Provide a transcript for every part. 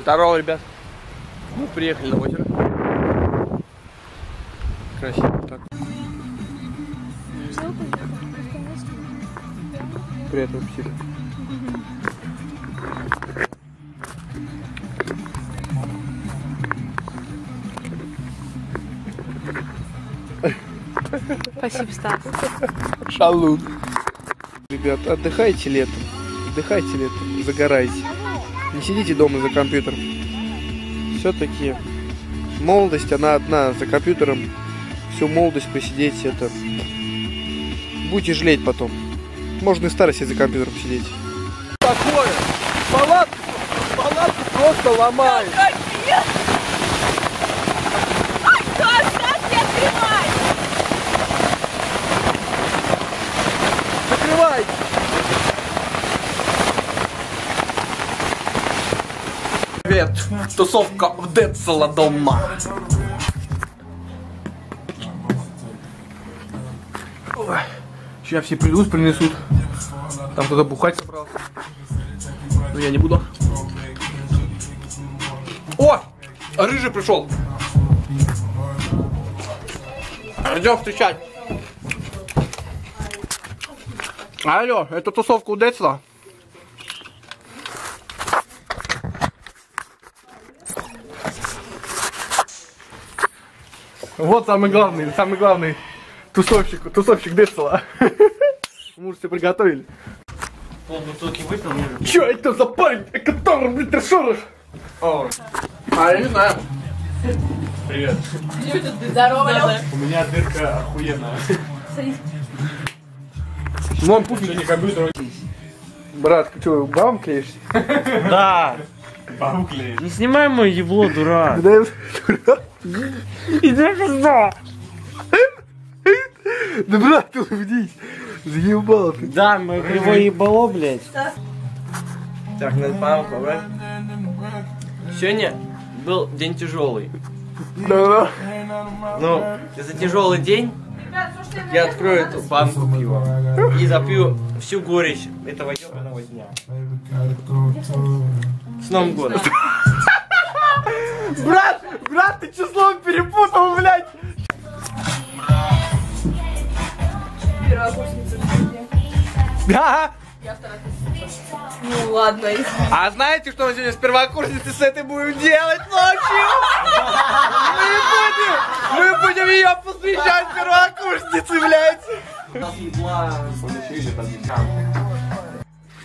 Здорово, ребят. Мы приехали на озеро. Красиво так. Приятного аппетита. Спасибо, Стас. Шалун. Ребят, отдыхайте летом. Отдыхайте летом. Загорайте. Не сидите дома за компьютером. Все-таки молодость, она одна. За компьютером всю молодость посидеть, это... Будете жалеть потом. Можно и старости за компьютером сидеть. Такое! Палатку просто ломает. Закрывай! Привет! Тусовка в Децела дома. Сейчас все придут, принесут. Там кто-то бухать собрался. Но я не буду. О! Рыжий пришел. Идем встречать. Алло, это тусовка у Децла. Вот самый главный тусовщик Децла. Можете приготовили. Полбутылки выпил, не. Чё это за парень, который, блин, трешорах? А я не знаю. Привет. Здорово, Лёх. У меня дырка охуенная. Мам, пуфик. Не компьютер. Брат, ты что, бабам клеишься? Да. Бабуклеешь. Не снимай мое ебло, дурак. Иди сюда. Да, брат, ты улыбнись. Заебал ты. Да, мое кривое ебало, блядь. Так, надо памку, брать. Сегодня был день тяжелый. Да. Ну, за тяжелый день я открою эту банку пива и запью всю горечь этого ебаного дня. С Новым годом. Брат, ты что слово перепутал, блядь? Первокурсница. Да. Я вторая. Ну ладно, если... А знаете, что мы сегодня с первокурсницей с этой будем делать ночью? Мы будем ее посвящать первокурснице, блядь.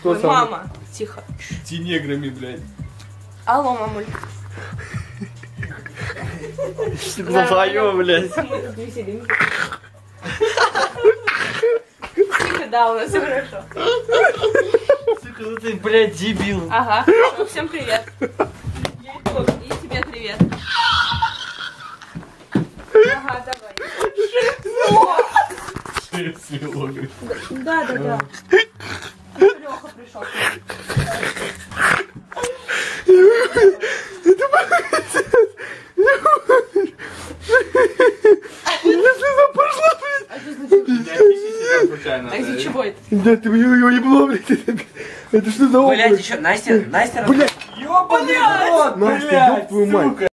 Что там? Мама, тихо. Тинеграми, блядь. Алло, мамуль. За твое, блядь. Веселенько. Тихо, да, у нас все хорошо. Сука, ну ты, блядь, дебил. Ага, ну, всем привет. И тебе привет. Ага, давай. Свело, говорит. Да. Лёха пришел. А из-за чего это? Да, ты его не было, блядь. Это что за опыт? Блядь, еще Настя. Блядь, Ёбаный рот, Настя, ёб твою мать.